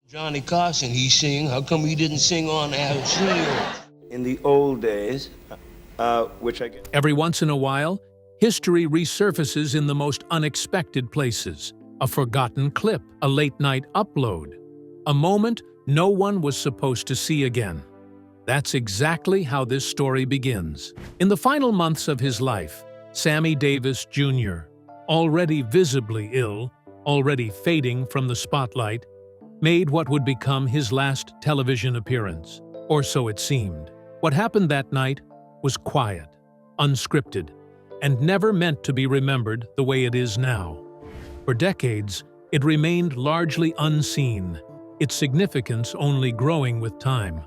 Johnny Carson, he sing. How come he didn't sing on Arsenio? In the old days, which I get. Every once in a while, history resurfaces in the most unexpected places. A forgotten clip, a late-night upload, a moment no one was supposed to see again. That's exactly how this story begins. In the final months of his life, Sammy Davis Jr., already visibly ill, already fading from the spotlight, made what would become his last television appearance, or so it seemed. What happened that night was quiet, unscripted, and never meant to be remembered the way it is now. For decades, it remained largely unseen, its significance only growing with time.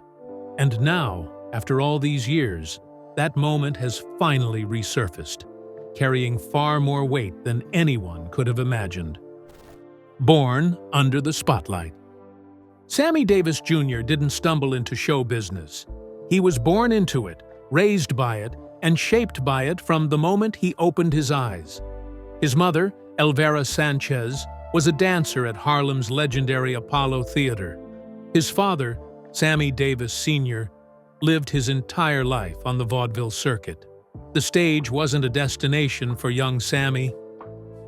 And now, after all these years, that moment has finally resurfaced, carrying far more weight than anyone could have imagined. Born under the spotlight. Sammy Davis Jr. didn't stumble into show business. He was born into it, raised by it, and shaped by it from the moment he opened his eyes. His mother, Elvira Sanchez, was a dancer at Harlem's legendary Apollo Theater. His father, Sammy Davis Sr., lived his entire life on the vaudeville circuit. The stage wasn't a destination for young Sammy.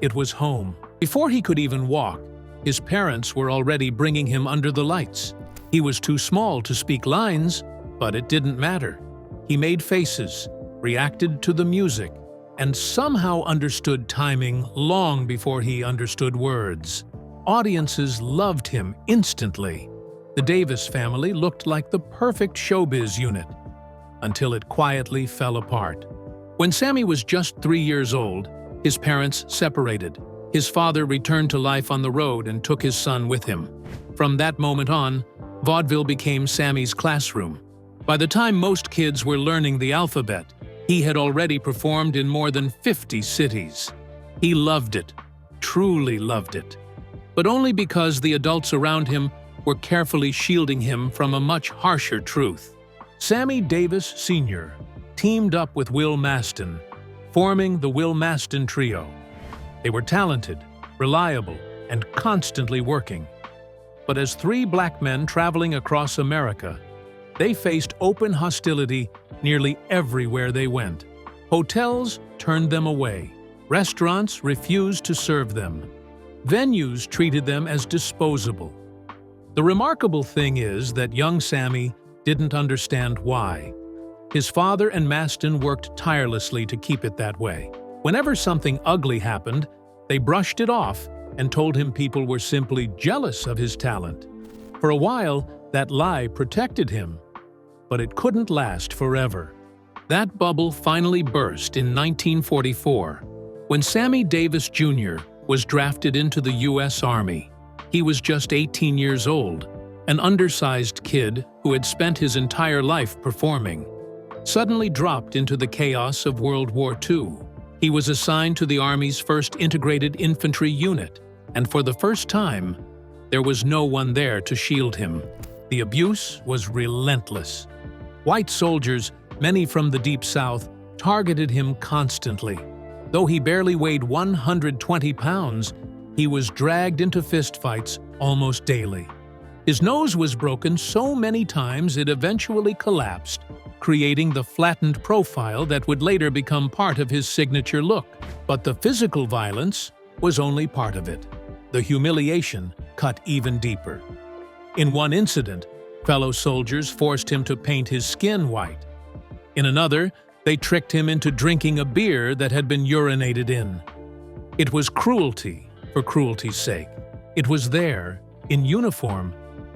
It was home. Before he could even walk, his parents were already bringing him under the lights. He was too small to speak lines, but it didn't matter. He made faces, reacted to the music, and somehow understood timing long before he understood words. Audiences loved him instantly. The Davis family looked like the perfect showbiz unit, until it quietly fell apart. When Sammy was just 3 years old, his parents separated. His father returned to life on the road and took his son with him. From that moment on, vaudeville became Sammy's classroom. By the time most kids were learning the alphabet, he had already performed in more than 50 cities. He loved it, truly loved it. But only because the adults around him were carefully shielding him from a much harsher truth. Sammy Davis Sr. teamed up with Will Maston, forming the Will Maston Trio. They were talented, reliable, and constantly working. But as 3 black men traveling across America, they faced open hostility nearly everywhere they went. Hotels turned them away. Restaurants refused to serve them. Venues treated them as disposable. The remarkable thing is that young Sammy didn't understand why. His father and Maston worked tirelessly to keep it that way. Whenever something ugly happened, they brushed it off and told him people were simply jealous of his talent. For a while, that lie protected him, but it couldn't last forever. That bubble finally burst in 1944, when Sammy Davis Jr. was drafted into the U.S. Army. He was just 18 years old, an undersized kid who had spent his entire life performing. Suddenly dropped into the chaos of World War II. He was assigned to the Army's 1st Integrated Infantry Unit, and for the first time, there was no one there to shield him. The abuse was relentless. White soldiers, many from the Deep South, targeted him constantly. Though he barely weighed 120 pounds, he was dragged into fistfights almost daily. His nose was broken so many times it eventually collapsed, creating the flattened profile that would later become part of his signature look. But the physical violence was only part of it. The humiliation cut even deeper. In one incident, fellow soldiers forced him to paint his skin white. In another, they tricked him into drinking a beer that had been urinated in. It was cruelty for cruelty's sake. It was there, in uniform,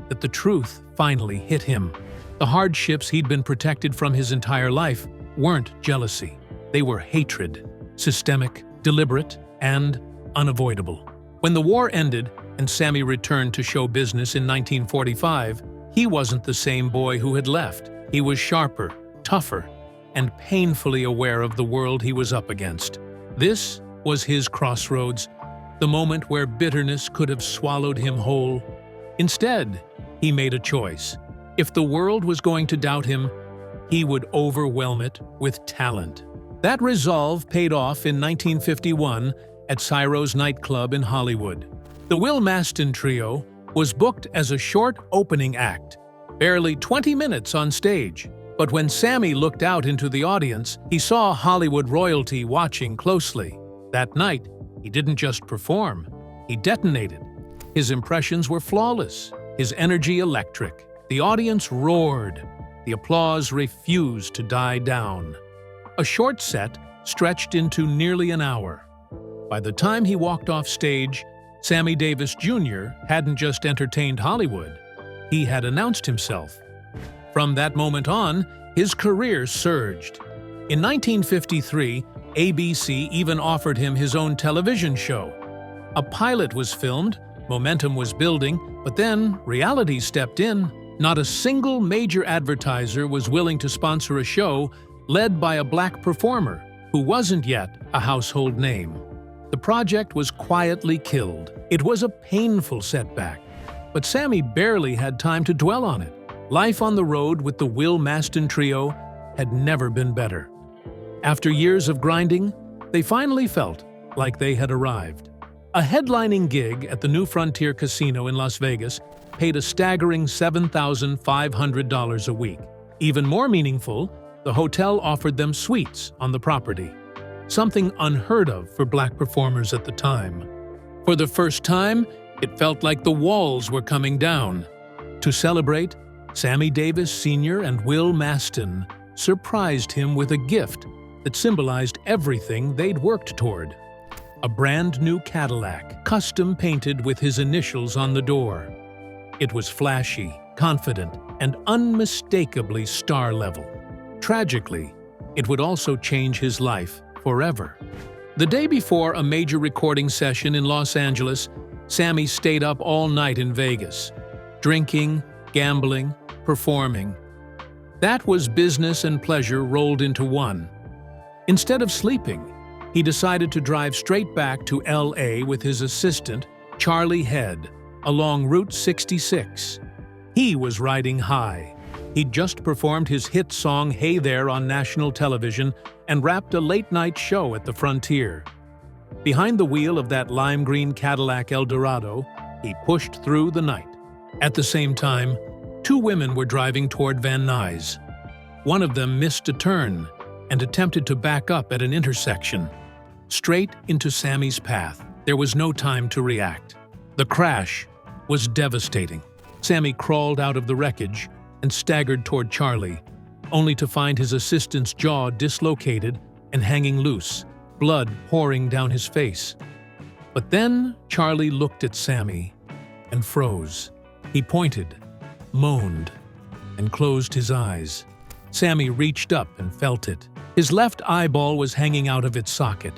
that the truth finally hit him. The hardships he'd been protected from his entire life weren't jealousy. They were hatred, systemic, deliberate, and unavoidable. When the war ended and Sammy returned to show business in 1945, he wasn't the same boy who had left. He was sharper, tougher, and painfully aware of the world he was up against. This was his crossroads, the moment where bitterness could have swallowed him whole. Instead, he made a choice. If the world was going to doubt him, he would overwhelm it with talent. That resolve paid off in 1951 at Ciro's nightclub in Hollywood. The Will Maston Trio was booked as a short opening act, barely 20 minutes on stage. But when Sammy looked out into the audience, he saw Hollywood royalty watching closely. That night, he didn't just perform, he detonated. His impressions were flawless, his energy electric. The audience roared. The applause refused to die down. A short set stretched into nearly an hour. By the time he walked off stage, Sammy Davis Jr. hadn't just entertained Hollywood, he had announced himself. From that moment on, his career surged. In 1953, ABC even offered him his own television show. A pilot was filmed, momentum was building, but then reality stepped in. Not a single major advertiser was willing to sponsor a show led by a black performer who wasn't yet a household name. The project was quietly killed. It was a painful setback, but Sammy barely had time to dwell on it. Life on the road with the Will Maston Trio had never been better. After years of grinding, they finally felt like they had arrived. A headlining gig at the New Frontier Casino in Las Vegas paid a staggering $7,500 a week. Even more meaningful, the hotel offered them suites on the property, something unheard of for black performers at the time. For the first time, it felt like the walls were coming down. To celebrate, Sammy Davis Sr. and Will Maston surprised him with a gift that symbolized everything they'd worked toward. A brand new Cadillac, custom painted with his initials on the door. It was flashy, confident, and unmistakably star-level. Tragically, it would also change his life forever. The day before a major recording session in Los Angeles, Sammy stayed up all night in Vegas, drinking, gambling, performing. That was business and pleasure rolled into one. Instead of sleeping, he decided to drive straight back to LA with his assistant, Charlie Head, along Route 66. He was riding high. He'd just performed his hit song Hey There on national television and wrapped a late-night show at the Frontier. Behind the wheel of that lime green Cadillac Eldorado, he pushed through the night. At the same time, two women were driving toward Van Nuys. One of them missed a turn and attempted to back up at an intersection, straight into Sammy's path. There was no time to react. The crash was devastating. Sammy crawled out of the wreckage and staggered toward Charlie, only to find his assistant's jaw dislocated and hanging loose, blood pouring down his face. But then Charlie looked at Sammy and froze. He pointed, moaned, and closed his eyes. Sammy reached up and felt it. His left eyeball was hanging out of its socket.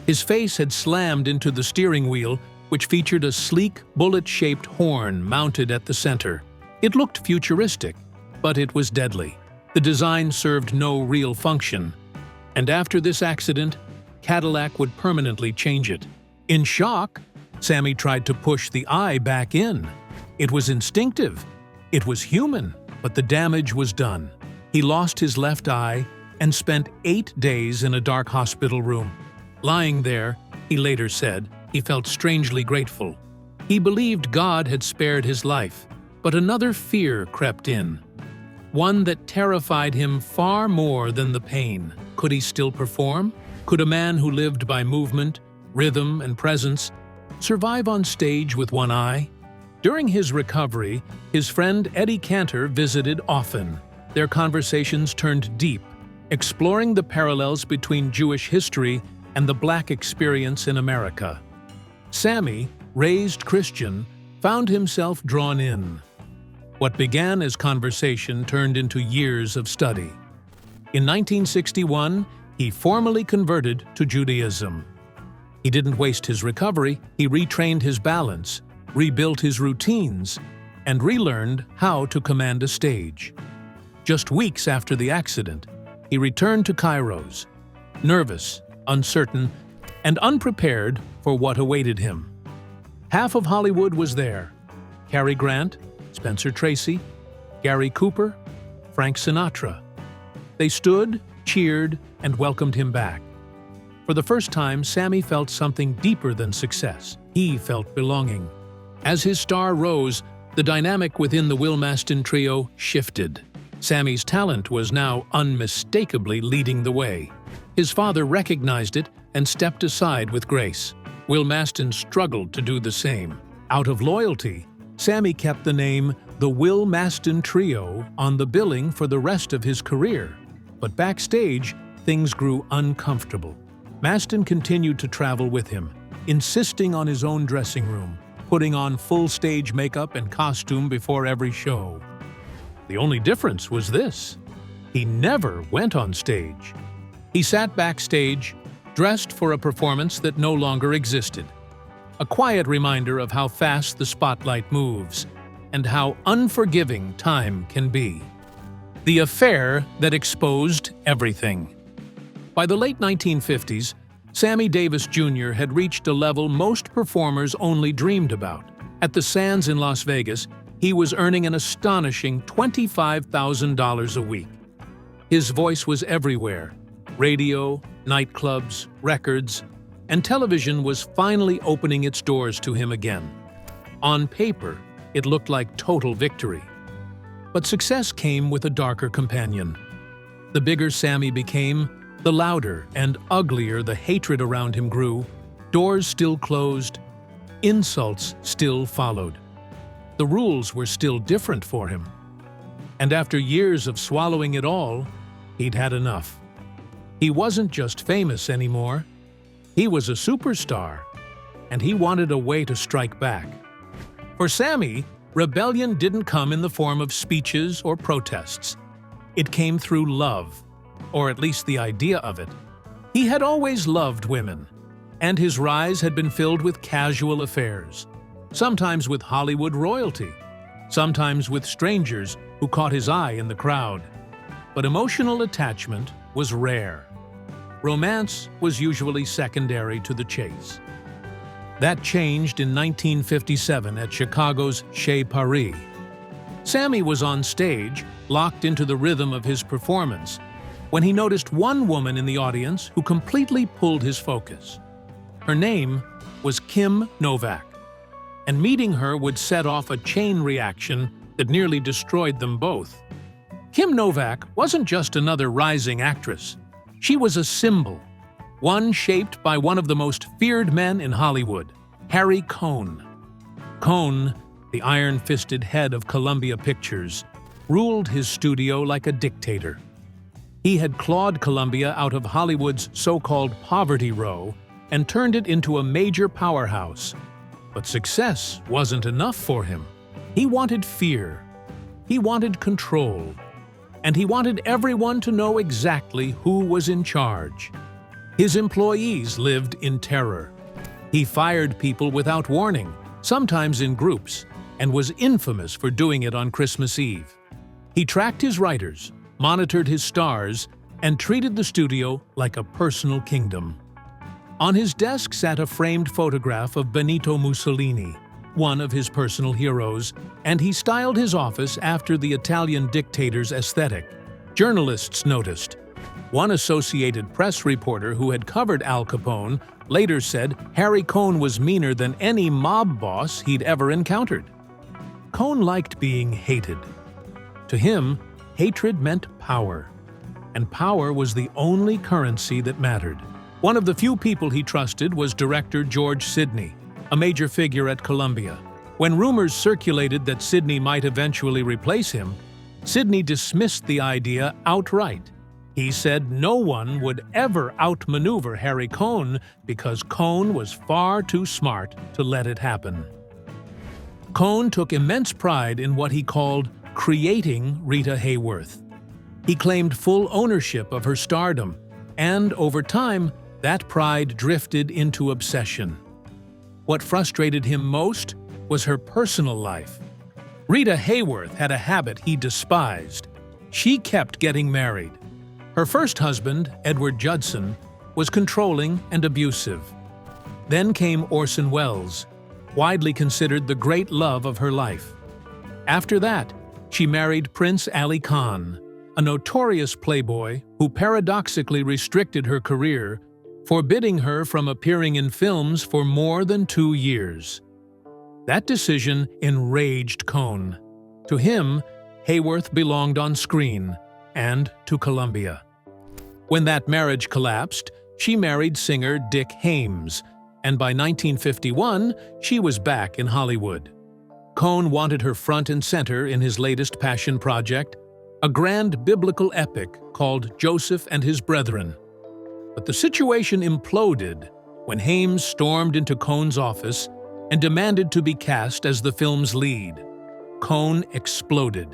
His face had slammed into the steering wheel, which featured a sleek, bullet-shaped horn mounted at the center. It looked futuristic, but it was deadly. The design served no real function, and after this accident, Cadillac would permanently change it. In shock, Sammy tried to push the eye back in. It was instinctive. It was human, but the damage was done. He lost his left eye and spent 8 days in a dark hospital room. Lying there, he later said, he felt strangely grateful. He believed God had spared his life, but another fear crept in. One that terrified him far more than the pain. Could he still perform? Could a man who lived by movement, rhythm, and presence survive on stage with one eye? During his recovery, his friend Eddie Cantor visited often. Their conversations turned deep, exploring the parallels between Jewish history and the black experience in America. Sammy, raised Christian, found himself drawn in. What began as conversation turned into years of study. In 1961, he formally converted to Judaism. He didn't waste his recovery, he retrained his balance, rebuilt his routines, and relearned how to command a stage. Just weeks after the accident, he returned to Kairos, nervous, uncertain, and unprepared for what awaited him. Half of Hollywood was there: Cary Grant, Spencer Tracy, Gary Cooper, Frank Sinatra. They stood, cheered, and welcomed him back. For the first time, Sammy felt something deeper than success. He felt belonging. As his star rose, the dynamic within the Will Maston trio shifted. Sammy's talent was now unmistakably leading the way. His father recognized it and stepped aside with grace. Will Maston struggled to do the same. Out of loyalty, Sammy kept the name the Will Maston Trio on the billing for the rest of his career. But backstage, things grew uncomfortable. Maston continued to travel with him, insisting on his own dressing room, putting on full stage makeup and costume before every show. The only difference was this: he never went on stage. He sat backstage, dressed for a performance that no longer existed. A quiet reminder of how fast the spotlight moves and how unforgiving time can be. The affair that exposed everything. By the late 1950s, Sammy Davis Jr. had reached a level most performers only dreamed about. At the Sands in Las Vegas, he was earning an astonishing $25,000 a week. His voice was everywhere: radio, nightclubs, records, and television was finally opening its doors to him again. On paper, it looked like total victory. But success came with a darker companion. The bigger Sammy became, the louder and uglier the hatred around him grew. Doors still closed, insults still followed. The rules were still different for him. And after years of swallowing it all, he'd had enough. He wasn't just famous anymore. He was a superstar, and he wanted a way to strike back. For Sammy, rebellion didn't come in the form of speeches or protests. It came through love, or at least the idea of it. He had always loved women, and his rise had been filled with casual affairs, sometimes with Hollywood royalty, sometimes with strangers who caught his eye in the crowd. But emotional attachment was rare. Romance was usually secondary to the chase. That changed in 1957 at Chicago's Chez Paris. Sammy was on stage, locked into the rhythm of his performance, when he noticed one woman in the audience who completely pulled his focus. Her name was Kim Novak, and meeting her would set off a chain reaction that nearly destroyed them both. Kim Novak wasn't just another rising actress. She was a symbol, one shaped by one of the most feared men in Hollywood, Harry Cohn. Cohn, the iron-fisted head of Columbia Pictures, ruled his studio like a dictator. He had clawed Columbia out of Hollywood's so-called poverty row and turned it into a major powerhouse. But success wasn't enough for him. He wanted fear. He wanted control. And he wanted everyone to know exactly who was in charge. His employees lived in terror. He fired people without warning, sometimes in groups, and was infamous for doing it on Christmas Eve. He tracked his writers, monitored his stars, and treated the studio like a personal kingdom. On his desk sat a framed photograph of Benito Mussolini, one of his personal heroes, and he styled his office after the Italian dictator's aesthetic. Journalists noticed. One Associated Press reporter who had covered Al Capone later said Harry Cohn was meaner than any mob boss he'd ever encountered. Cohn liked being hated. To him, hatred meant power, and power was the only currency that mattered. One of the few people he trusted was director George Sidney, a major figure at Columbia. When rumors circulated that Sidney might eventually replace him, Sidney dismissed the idea outright. He said no one would ever outmaneuver Harry Cohn because Cohn was far too smart to let it happen. Cohn took immense pride in what he called creating Rita Hayworth. He claimed full ownership of her stardom, and over time, that pride drifted into obsession. What frustrated him most was her personal life. Rita Hayworth had a habit he despised. She kept getting married. Her first husband, Edward Judson, was controlling and abusive. Then came Orson Welles, widely considered the great love of her life. After that, she married Prince Ali Khan, a notorious playboy who paradoxically restricted her career, forbidding her from appearing in films for more than 2 years. That decision enraged Cohn. To him, Hayworth belonged on screen and to Columbia. When that marriage collapsed, she married singer Dick Haymes, and by 1951, she was back in Hollywood. Cohn wanted her front and center in his latest passion project, a grand biblical epic called Joseph and His Brethren. But the situation imploded when Haymes stormed into Cohn's office and demanded to be cast as the film's lead. Cohn exploded.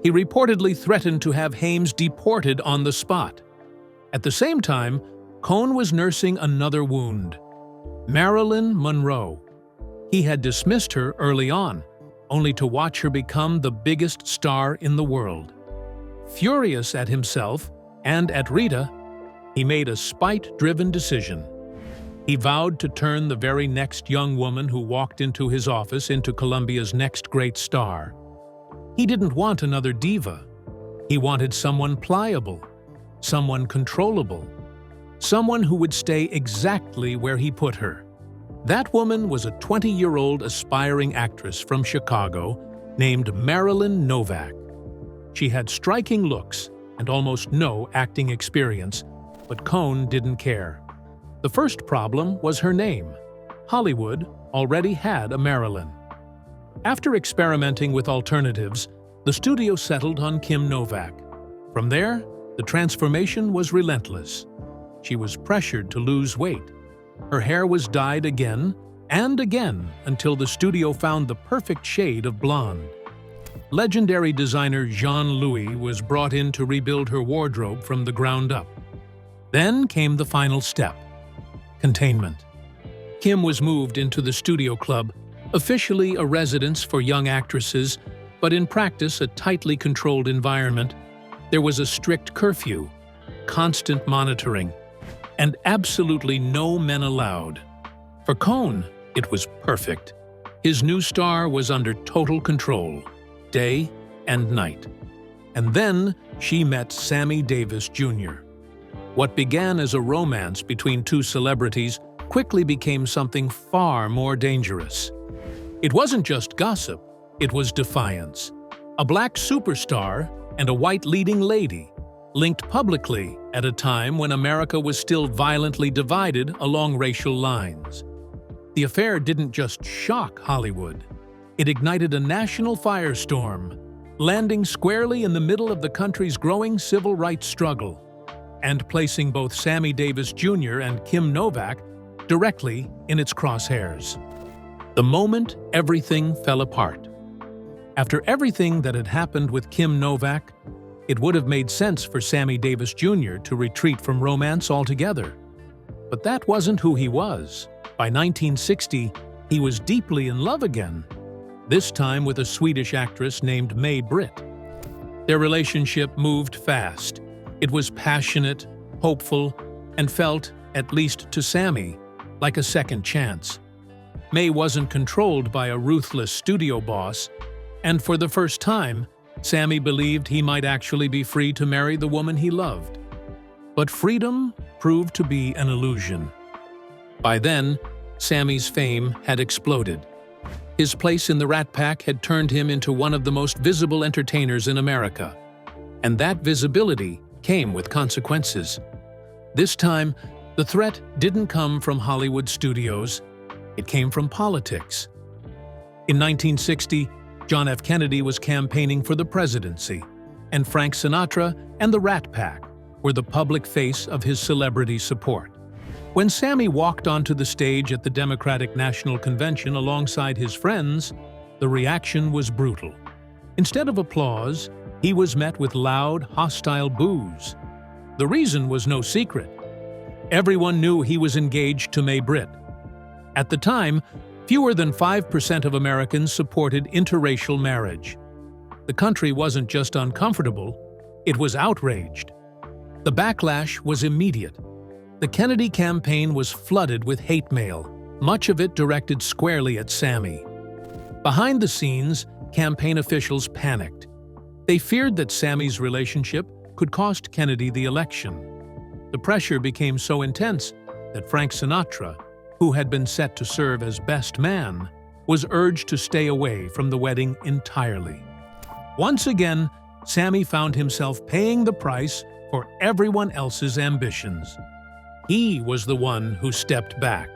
He reportedly threatened to have Haymes deported on the spot. At the same time, Cohn was nursing another wound: Marilyn Monroe. He had dismissed her early on, only to watch her become the biggest star in the world. Furious at himself and at Rita, he made a spite-driven decision. He vowed to turn the very next young woman who walked into his office into Columbia's next great star. He didn't want another diva. He wanted someone pliable, someone controllable, someone who would stay exactly where he put her. That woman was a 20-year-old aspiring actress from Chicago named Marilyn Novak. She had striking looks and almost no acting experience, but Cohn didn't care. The first problem was her name. Hollywood already had a Marilyn. After experimenting with alternatives, the studio settled on Kim Novak. From there, the transformation was relentless. She was pressured to lose weight. Her hair was dyed again and again until the studio found the perfect shade of blonde. Legendary designer Jean-Louis was brought in to rebuild her wardrobe from the ground up. Then came the final step: containment. Kim was moved into the studio club, officially a residence for young actresses, but in practice a tightly controlled environment. There was a strict curfew, constant monitoring, and absolutely no men allowed. For Cohn, it was perfect. His new star was under total control, day and night. And then she met Sammy Davis Jr. What began as a romance between two celebrities quickly became something far more dangerous. It wasn't just gossip, it was defiance. A black superstar and a white leading lady, linked publicly at a time when America was still violently divided along racial lines. The affair didn't just shock Hollywood. It ignited a national firestorm, landing squarely in the middle of the country's growing civil rights struggle, and placing both Sammy Davis Jr. and Kim Novak directly in its crosshairs. The moment everything fell apart. After everything that had happened with Kim Novak, it would have made sense for Sammy Davis Jr. to retreat from romance altogether. But that wasn't who he was. By 1960, he was deeply in love again, this time with a Swedish actress named May Britt. Their relationship moved fast. It was passionate, hopeful, and felt, at least to Sammy, like a second chance. May wasn't controlled by a ruthless studio boss, and for the first time, Sammy believed he might actually be free to marry the woman he loved. But freedom proved to be an illusion. By then, Sammy's fame had exploded. His place in the Rat Pack had turned him into one of the most visible entertainers in America. And that visibility came with consequences. This time, the threat didn't come from Hollywood studios. It came from politics. In 1960, John F. Kennedy was campaigning for the presidency, and Frank Sinatra and the Rat Pack were the public face of his celebrity support. When Sammy walked onto the stage at the Democratic National Convention alongside his friends, the reaction was brutal. Instead of applause, he was met with loud, hostile boos. The reason was no secret. Everyone knew he was engaged to May Britt. At the time, fewer than 5% of Americans supported interracial marriage. The country wasn't just uncomfortable, it was outraged. The backlash was immediate. The Kennedy campaign was flooded with hate mail, much of it directed squarely at Sammy. Behind the scenes, campaign officials panicked. They feared that Sammy's relationship could cost Kennedy the election. The pressure became so intense that Frank Sinatra, who had been set to serve as best man, was urged to stay away from the wedding entirely. Once again, Sammy found himself paying the price for everyone else's ambitions. He was the one who stepped back.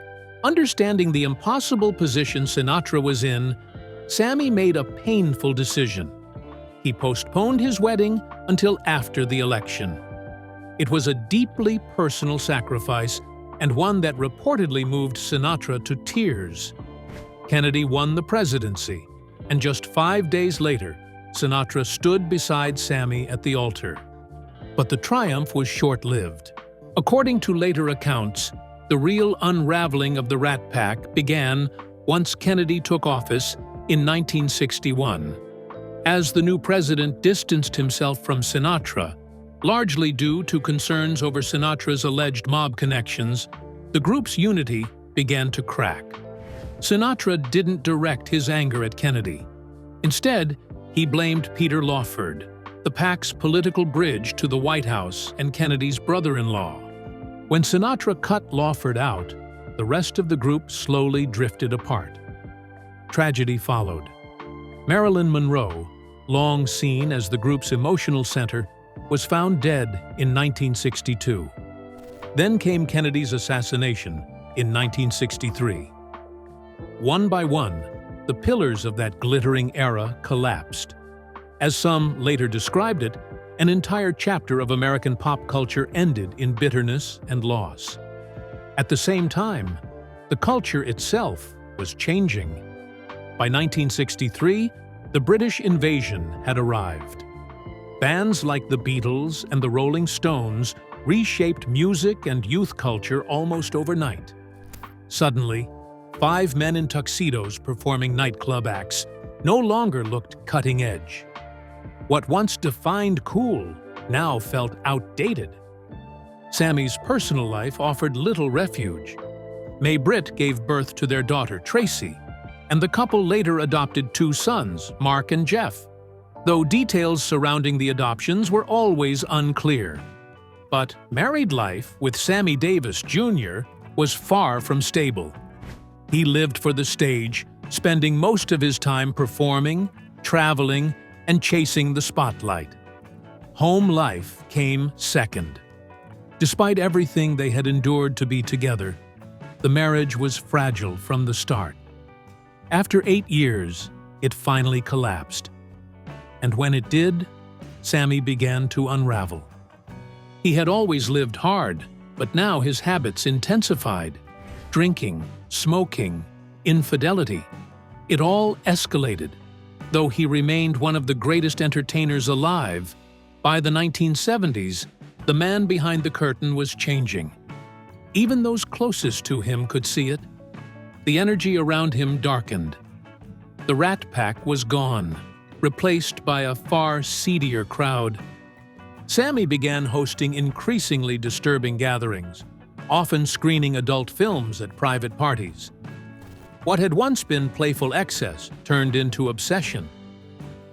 Understanding the impossible position Sinatra was in, Sammy made a painful decision. He postponed his wedding until after the election. It was a deeply personal sacrifice and one that reportedly moved Sinatra to tears. Kennedy won the presidency, and just 5 days later, Sinatra stood beside Sammy at the altar. But the triumph was short-lived. According to later accounts, the real unraveling of the Rat Pack began once Kennedy took office in 1961. As the new president distanced himself from Sinatra, largely due to concerns over Sinatra's alleged mob connections, the group's unity began to crack. Sinatra didn't direct his anger at Kennedy. Instead, he blamed Peter Lawford, the pac's political bridge to the White House and Kennedy's brother-in-law. When Sinatra cut Lawford out, the rest of the group slowly drifted apart. Tragedy followed. Marilyn Monroe, long seen as the group's emotional center, was found dead in 1962. Then came Kennedy's assassination in 1963. One by one, the pillars of that glittering era collapsed. As some later described it, an entire chapter of American pop culture ended in bitterness and loss. At the same time, the culture itself was changing. By 1963, the British invasion had arrived. Bands like the Beatles and the Rolling Stones reshaped music and youth culture almost overnight. Suddenly, 5 men in tuxedos performing nightclub acts no longer looked cutting edge. What once defined cool now felt outdated. Sammy's personal life offered little refuge. May Britt gave birth to their daughter, Tracy, and the couple later adopted 2 sons, Mark and Jeff, though details surrounding the adoptions were always unclear. But married life with Sammy Davis Jr. was far from stable. He lived for the stage, spending most of his time performing, traveling, and chasing the spotlight. Home life came second. Despite everything they had endured to be together, the marriage was fragile from the start. After 8 years, it finally collapsed. And when it did, Sammy began to unravel. He had always lived hard, but now his habits intensified. Drinking, smoking, infidelity. It all escalated. Though he remained one of the greatest entertainers alive, by the 1970s, the man behind the curtain was changing. Even those closest to him could see it. The energy around him darkened. The Rat Pack was gone, replaced by a far seedier crowd. Sammy began hosting increasingly disturbing gatherings, often screening adult films at private parties. What had once been playful excess turned into obsession.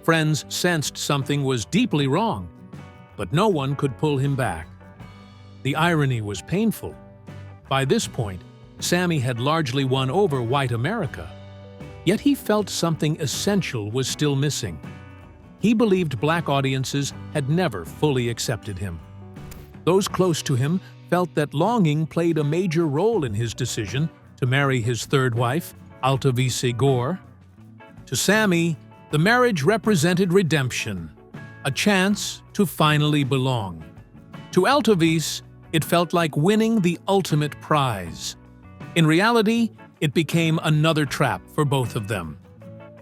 Friends sensed something was deeply wrong, but no one could pull him back. The irony was painful. By this point, Sammy had largely won over white America, yet he felt something essential was still missing. He believed black audiences had never fully accepted him. Those close to him felt that longing played a major role in his decision to marry his third wife, Altavice Gore. To Sammy, the marriage represented redemption, a chance to finally belong. To Altavice, it felt like winning the ultimate prize. In reality, it became another trap for both of them.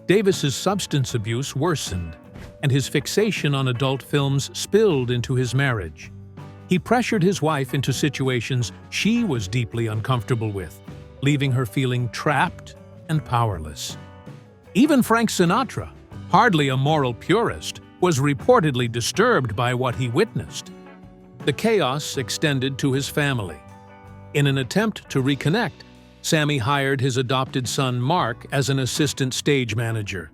Davis's substance abuse worsened, and his fixation on adult films spilled into his marriage. He pressured his wife into situations she was deeply uncomfortable with, leaving her feeling trapped and powerless. Even Frank Sinatra, hardly a moral purist, was reportedly disturbed by what he witnessed. The chaos extended to his family. In an attempt to reconnect, Sammy hired his adopted son Mark as an assistant stage manager.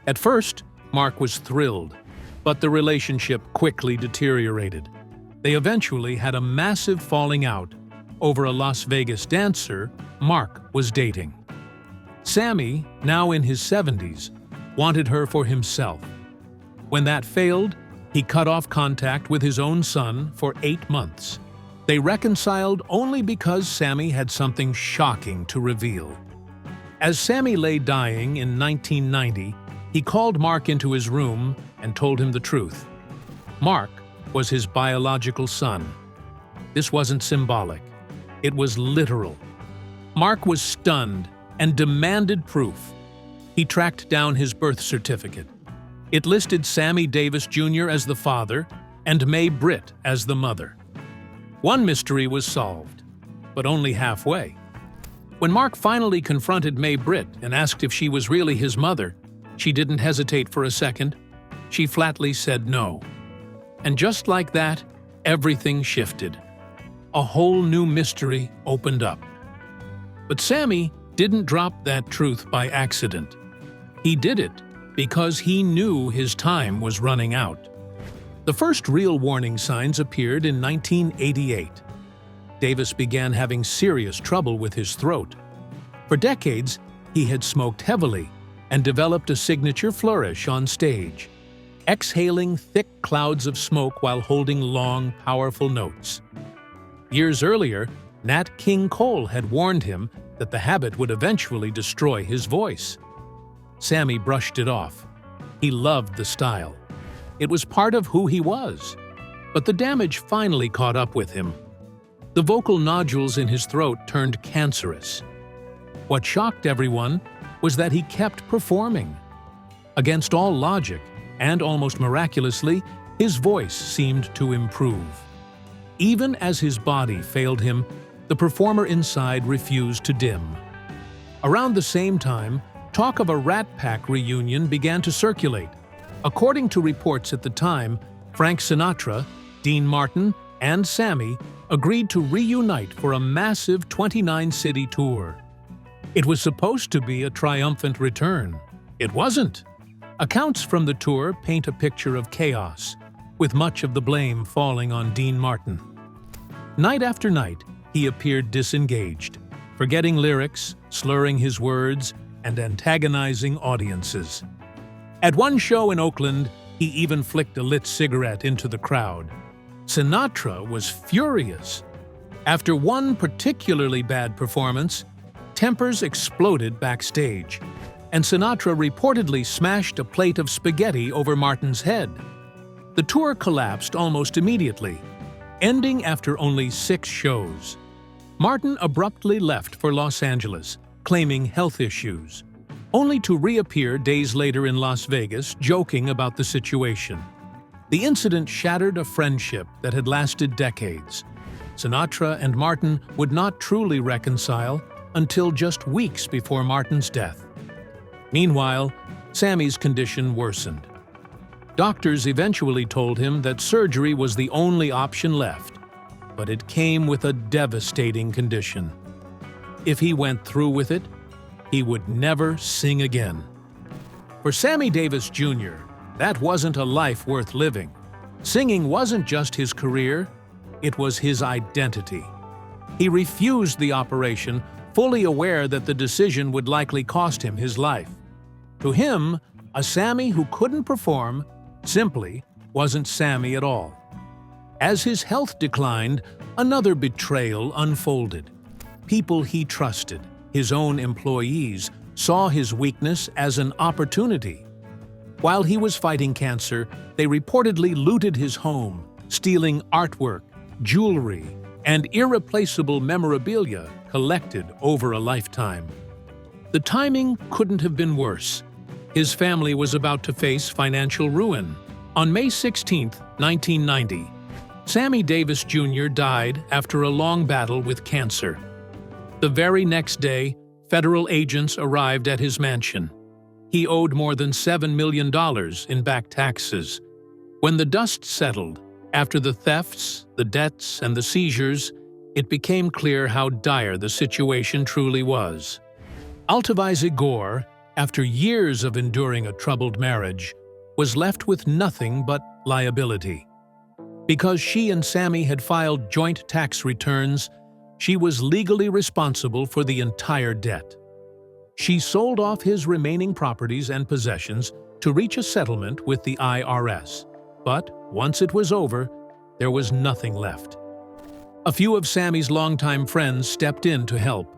At first, Mark was thrilled, but the relationship quickly deteriorated. They eventually had a massive falling out over a Las Vegas dancer Mark was dating. Sammy, now in his 70s, wanted her for himself. When that failed, he cut off contact with his own son for 8 months. They reconciled only because Sammy had something shocking to reveal. As Sammy lay dying in 1990, he called Mark into his room and told him the truth. Mark was his biological son. This wasn't symbolic. It was literal. Mark was stunned and demanded proof. He tracked down his birth certificate. It listed Sammy Davis Jr. as the father and May Britt as the mother. One mystery was solved, but only halfway. When Mark finally confronted May Britt and asked if she was really his mother, she didn't hesitate for a second. She flatly said no. And just like that, everything shifted. A whole new mystery opened up. But Sammy didn't drop that truth by accident. He did it because he knew his time was running out. The first real warning signs appeared in 1988. Davis began having serious trouble with his throat. For decades, he had smoked heavily and developed a signature flourish on stage, exhaling thick clouds of smoke while holding long, powerful notes. Years earlier, Nat King Cole had warned him that the habit would eventually destroy his voice. Sammy brushed it off. He loved the style. It was part of who he was. But the damage finally caught up with him. The vocal nodules in his throat turned cancerous. What shocked everyone was that he kept performing. Against all logic, and almost miraculously, his voice seemed to improve. Even as his body failed him, the performer inside refused to dim. Around the same time, talk of a Rat Pack reunion began to circulate. According to reports at the time, Frank Sinatra, Dean Martin, and Sammy agreed to reunite for a massive 29-city tour. It was supposed to be a triumphant return. It wasn't. Accounts from the tour paint a picture of chaos, with much of the blame falling on Dean Martin. Night after night, he appeared disengaged, forgetting lyrics, slurring his words, and antagonizing audiences. At one show in Oakland, he even flicked a lit cigarette into the crowd. Sinatra was furious. After one particularly bad performance, tempers exploded backstage, and Sinatra reportedly smashed a plate of spaghetti over Martin's head. The tour collapsed almost immediately, ending after only 6 shows. Martin abruptly left for Los Angeles, claiming health issues, only to reappear days later in Las Vegas joking about the situation. The incident shattered a friendship that had lasted decades. Sinatra and Martin would not truly reconcile until just weeks before Martin's death. Meanwhile, Sammy's condition worsened. Doctors eventually told him that surgery was the only option left, but it came with a devastating condition. If he went through with it, he would never sing again. For Sammy Davis Jr., that wasn't a life worth living. Singing wasn't just his career, it was his identity. He refused the operation, fully aware that the decision would likely cost him his life. To him, a Sammy who couldn't perform simply wasn't Sammy at all. As his health declined, another betrayal unfolded. People he trusted, his own employees, saw his weakness as an opportunity. While he was fighting cancer, they reportedly looted his home, stealing artwork, jewelry, and irreplaceable memorabilia collected over a lifetime. The timing couldn't have been worse. His family was about to face financial ruin. On May 16, 1990, Sammy Davis Jr. died after a long battle with cancer. The very next day, federal agents arrived at his mansion. He owed more than $7 million in back taxes. When the dust settled, after the thefts, the debts, and the seizures, it became clear how dire the situation truly was. Altavise Gore, after years of enduring a troubled marriage, was left with nothing but liability. Because she and Sammy had filed joint tax returns, she was legally responsible for the entire debt. She sold off his remaining properties and possessions to reach a settlement with the IRS. But once it was over, there was nothing left. A few of Sammy's longtime friends stepped in to help.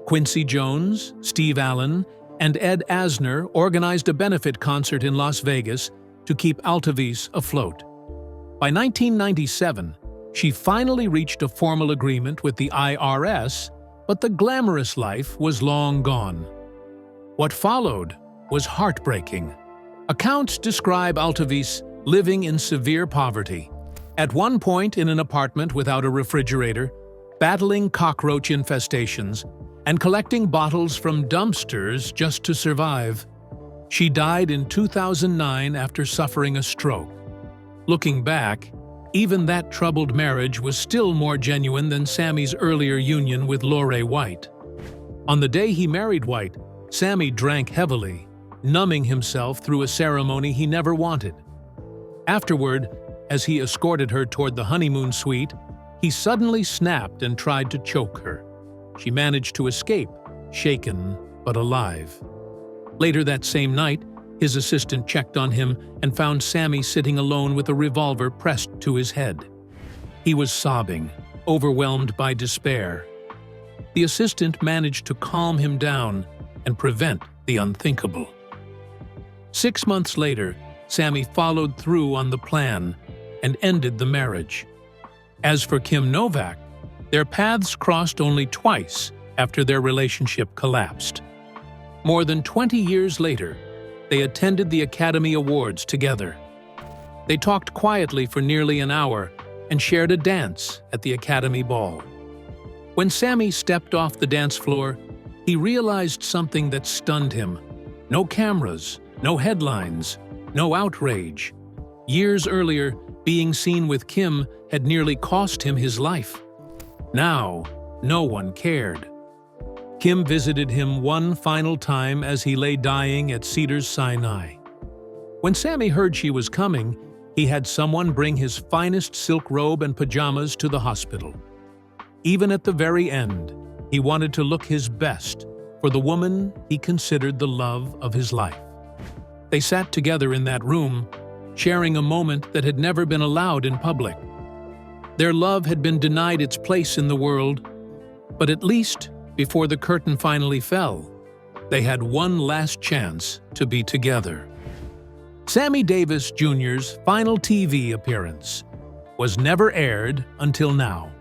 Quincy Jones, Steve Allen, and Ed Asner organized a benefit concert in Las Vegas to keep Altar'Vis afloat. By 1997, she finally reached a formal agreement with the IRS, but the glamorous life was long gone. What followed was heartbreaking. Accounts describe Altar'Vis living in severe poverty, at one point in an apartment without a refrigerator, battling cockroach infestations, and collecting bottles from dumpsters just to survive. She died in 2009 after suffering a stroke. Looking back, even that troubled marriage was still more genuine than Sammy's earlier union with Lorraine White. On the day he married White, Sammy drank heavily, numbing himself through a ceremony he never wanted. Afterward, as he escorted her toward the honeymoon suite, he suddenly snapped and tried to choke her. She managed to escape, shaken but alive. Later that same night, his assistant checked on him and found Sammy sitting alone with a revolver pressed to his head. He was sobbing, overwhelmed by despair. The assistant managed to calm him down and prevent the unthinkable. 6 months later, Sammy followed through on the plan and ended the marriage. As for Kim Novak, their paths crossed only twice after their relationship collapsed. More than 20 years later, they attended the Academy Awards together. They talked quietly for nearly an hour and shared a dance at the Academy Ball. When Sammy stepped off the dance floor, he realized something that stunned him. No cameras, no headlines, no outrage. Years earlier, being seen with Kim had nearly cost him his life. Now, no one cared. Kim visited him one final time as he lay dying at Cedars-Sinai. When Sammy heard she was coming, he had someone bring his finest silk robe and pajamas to the hospital. Even at the very end, he wanted to look his best for the woman he considered the love of his life. They sat together in that room, sharing a moment that had never been allowed in public. Their love had been denied its place in the world, but at least, before the curtain finally fell, they had one last chance to be together. Sammy Davis Jr.'s final TV appearance was never aired until now.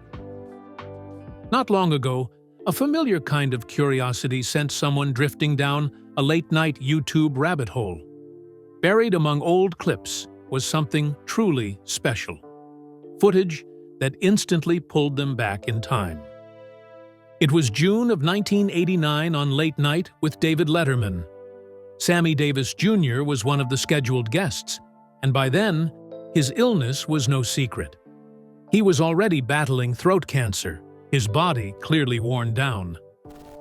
Not long ago, a familiar kind of curiosity sent someone drifting down a late-night YouTube rabbit hole. Buried among old clips was something truly special. Footage that instantly pulled them back in time. It was June of 1989 on Late Night with David Letterman. Sammy Davis Jr. was one of the scheduled guests, and by then, his illness was no secret. He was already battling throat cancer, his body clearly worn down.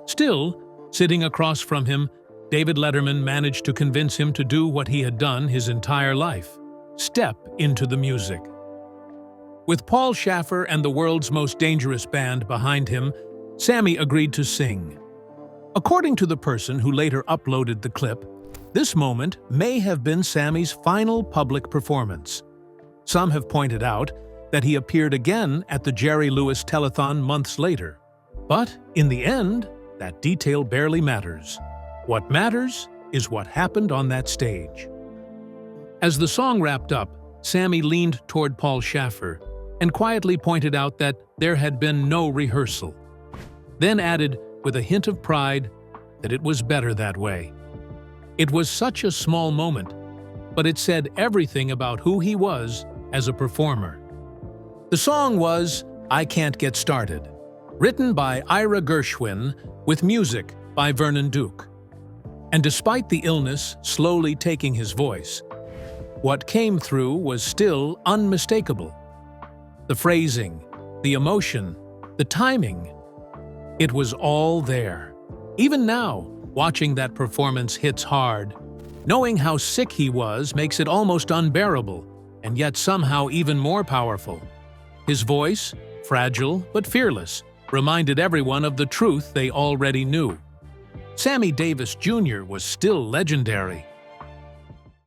Still, sitting across from him, David Letterman managed to convince him to do what he had done his entire life: step into the music. With Paul Shaffer and the world's most dangerous band behind him, Sammy agreed to sing. According to the person who later uploaded the clip, this moment may have been Sammy's final public performance. Some have pointed out that he appeared again at the Jerry Lewis telethon months later. But in the end, that detail barely matters. What matters is what happened on that stage. As the song wrapped up, Sammy leaned toward Paul Shaffer and quietly pointed out that there had been no rehearsal. Then added, with a hint of pride, that it was better that way. It was such a small moment, but it said everything about who he was as a performer. The song was I Can't Get Started, written by Ira Gershwin with music by Vernon Duke. And despite the illness slowly taking his voice, what came through was still unmistakable. The phrasing, the emotion, the timing, it was all there. Even now, watching that performance hits hard. Knowing how sick he was makes it almost unbearable, and yet somehow even more powerful. His voice, fragile but fearless, reminded everyone of the truth they already knew. Sammy Davis Jr. was still legendary.